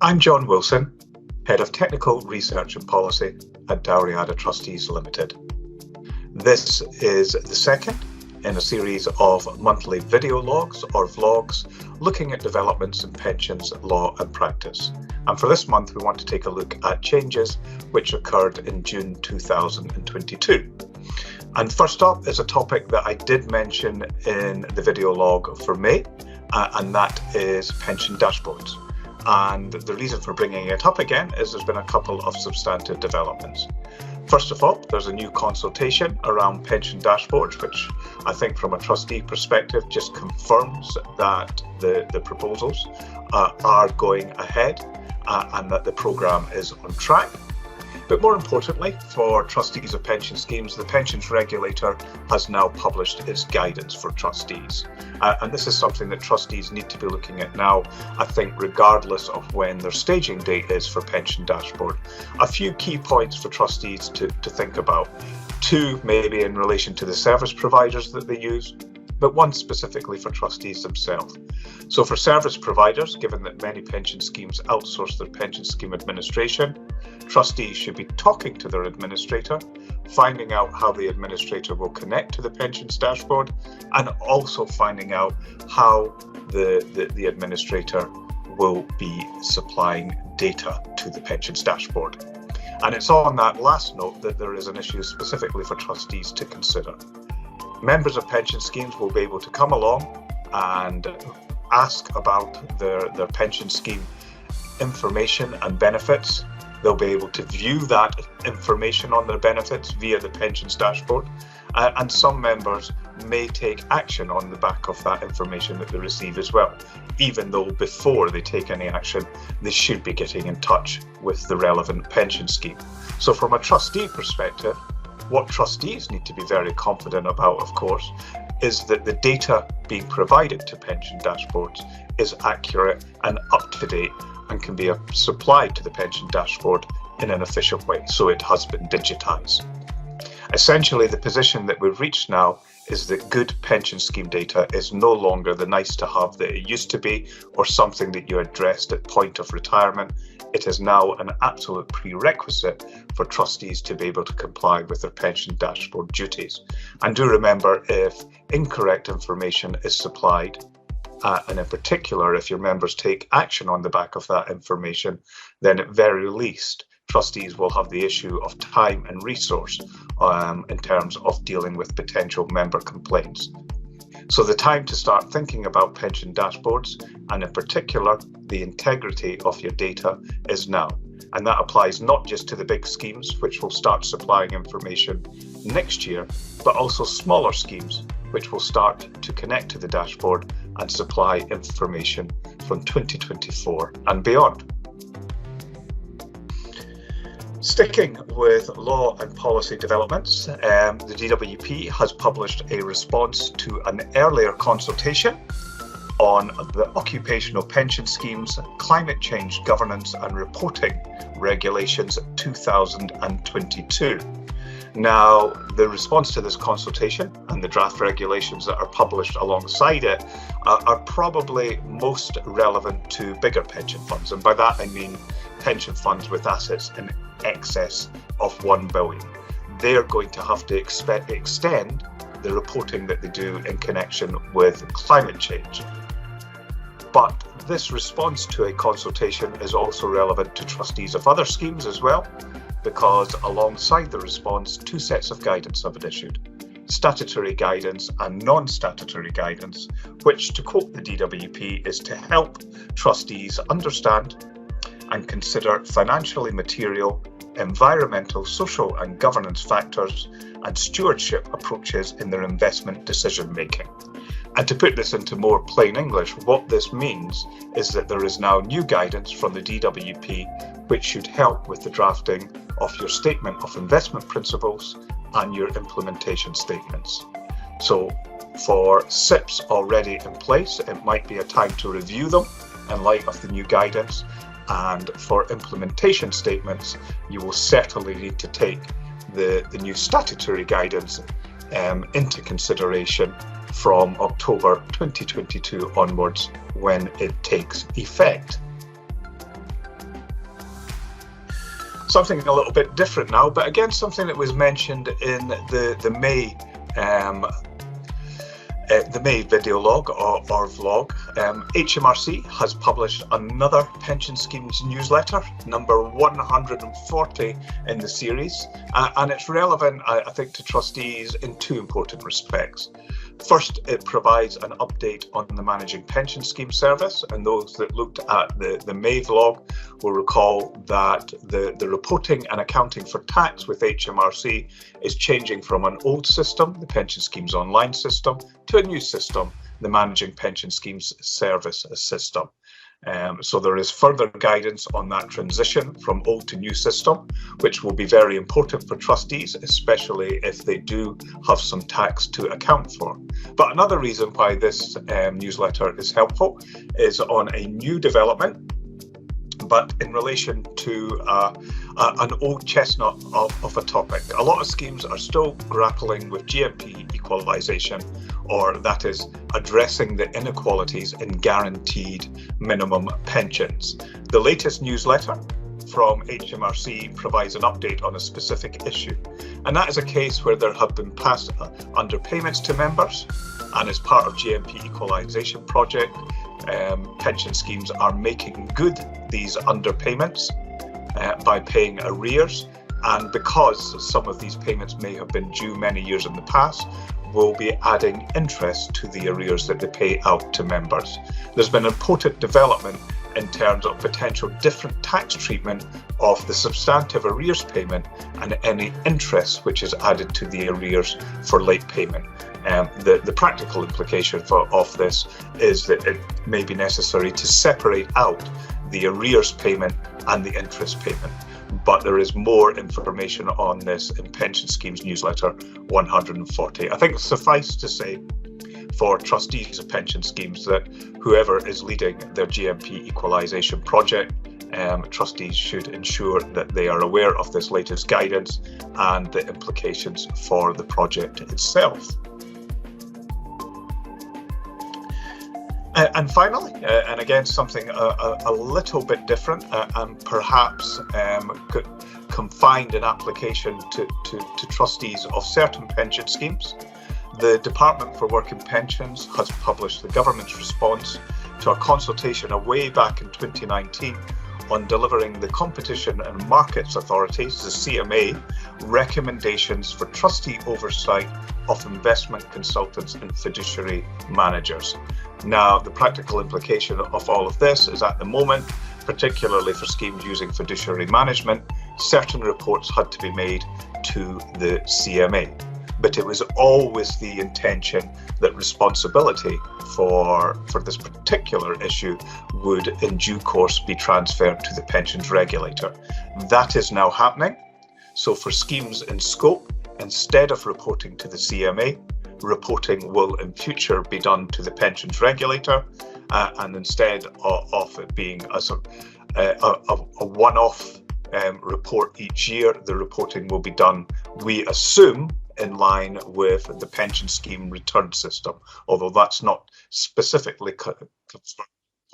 I'm John Wilson, Head of Technical Research and Policy at Dalriada Trustees Limited. This is the second in a series of monthly video logs or vlogs looking at developments in pensions, law and practice. And for this month, we want to take a look at changes which occurred in June 2022. And first up is a topic that I did mention in the video log for May, and that is pension dashboards. And the reason for bringing it up again is there's been a couple of substantive developments. First of all, there's a new consultation around pension dashboards, which I think from a trustee perspective just confirms that the proposals are going ahead and that the programme is on track. But more importantly, for trustees of pension schemes, the pensions regulator has now published its guidance for trustees. And this is something that trustees need to be looking at now, I think, regardless of when their staging date is for pension dashboard. A few key points for trustees to think about. Two, maybe in relation to the service providers that they use, but one specifically for trustees themselves. So for service providers, given that many pension schemes outsource their pension scheme administration, trustees should be talking to their administrator, finding out how the administrator will connect to the pensions dashboard, and also finding out how the administrator will be supplying data to the pensions dashboard. And it's on that last note that there is an issue specifically for trustees to consider. Members of pension schemes will be able to come along and ask about their pension scheme information and benefits. They'll be able to view that information on their benefits via the pensions dashboard, and some members may take action on the back of that information that they receive as well, even though before they take any action, they should be getting in touch with the relevant pension scheme. So from a trustee perspective, what trustees need to be very confident about, of course, is that the data being provided to pension dashboards is accurate and up to date and can be supplied to the pension dashboard in an efficient way, so it has been digitised. Essentially, the position that we've reached now is that good pension scheme data is no longer the nice to have that it used to be, or something that you addressed at point of retirement. It is now an absolute prerequisite for trustees to be able to comply with their pension dashboard duties. And do remember, if incorrect information is supplied, and in particular, if your members take action on the back of that information, then at very least, trustees will have the issue of time and resource in terms of dealing with potential member complaints. So the time to start thinking about pension dashboards, and in particular, the integrity of your data, is now. And that applies not just to the big schemes, which will start supplying information next year, but also smaller schemes, which will start to connect to the dashboard and supply information from 2024 and beyond. Sticking with law and policy developments, the DWP has published a response to an earlier consultation on the Occupational Pension Schemes Climate Change Governance and Reporting Regulations 2022. Now, the response to this consultation and the draft regulations that are published alongside it are probably most relevant to bigger pension funds. And by that, I mean pension funds with assets in excess of $1 billion. They're going to have to extend the reporting that they do in connection with climate change. But this response to a consultation is also relevant to trustees of other schemes as well, because alongside the response, two sets of guidance have been issued: statutory guidance and non-statutory guidance, which, to quote the DWP, is to help trustees understand and consider financially material, environmental, social and governance factors and stewardship approaches in their investment decision making. And to put this into more plain English, what this means is that there is now new guidance from the DWP which should help with the drafting of your statement of investment principles and your implementation statements. So for SIPs already in place, it might be a time to review them in light of the new guidance. And for implementation statements, you will certainly need to take the new statutory guidance into consideration from October 2022 onwards, when it takes effect. something a little bit different now, but again, something that was mentioned in the May video log or vlog. HMRC has published another pension schemes newsletter, number 140 in the series, and it's relevant, I think, to trustees in two important respects. First, it provides an update on the Managing Pension Scheme service, and those that looked at the May vlog will recall that the reporting and accounting for tax with HMRC is changing from an old system, the Pension Schemes Online system, to a new system, the Managing Pension Schemes Service system. So there is further guidance on that transition from old to new system, which will be very important for trustees, especially if they do have some tax to account for. But another reason why this newsletter is helpful is on a new development, but in relation to an old chestnut of a topic. A lot of schemes are still grappling with GMP equalisation, or that is addressing the inequalities in guaranteed minimum pensions. The latest newsletter from HMRC provides an update on a specific issue, and that is a case where there have been past underpayments to members, and as part of GMP equalisation project, pension schemes are making good these underpayments by paying arrears, and because some of these payments may have been due many years in the past, will be adding interest to the arrears that they pay out to members. There's been important development in terms of potential different tax treatment of the substantive arrears payment and any interest which is added to the arrears for late payment. The practical implication of this is that it may be necessary to separate out the arrears payment and the interest payment. But there is more information on this in Pension Schemes Newsletter 140. I think suffice to say for trustees of pension schemes that whoever is leading their GMP equalisation project, trustees should ensure that they are aware of this latest guidance and the implications for the project itself. And finally, and again something a little bit different and perhaps confined in application to trustees of certain pension schemes, the Department for Work and Pensions has published the government's response to a consultation way back in 2019 on delivering the Competition and Markets Authorities, the CMA, recommendations for trustee oversight of investment consultants and fiduciary managers. Now, the practical implication of all of this is at the moment, particularly for schemes using fiduciary management, certain reports had to be made to the CMA. But it was always the intention that responsibility for this particular issue would in due course be transferred to the pensions regulator. That is now happening. So for schemes in scope, instead of reporting to the CMA, reporting will in future be done to the pensions regulator, and instead of it being a one-off report each year, the reporting will be done, we assume, in line with the pension scheme return system, although that's not specifically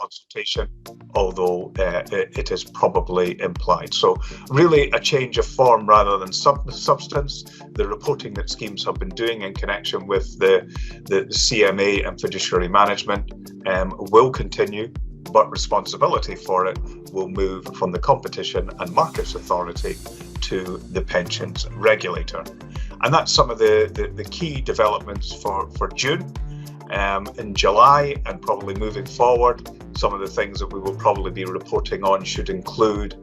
consultation, although it is probably implied. So really a change of form rather than substance. The reporting that schemes have been doing in connection with the CMA and fiduciary management will continue, but responsibility for it will move from the Competition and Markets Authority to the pensions regulator. And that's some of the key developments for June. In July and probably moving forward, some of the things that we will probably be reporting on should include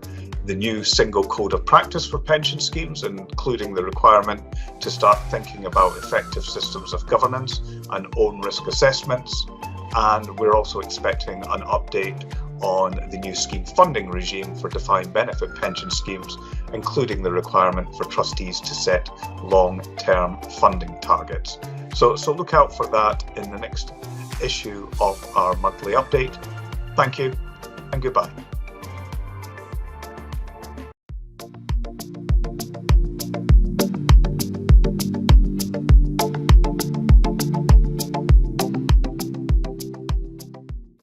the new single code of practice for pension schemes, including the requirement to start thinking about effective systems of governance and own risk assessments. And we're also expecting an update on the new scheme funding regime for defined benefit pension schemes, including the requirement for trustees to set long-term funding targets. So look out for that in the next issue of our monthly update. Thank you and goodbye.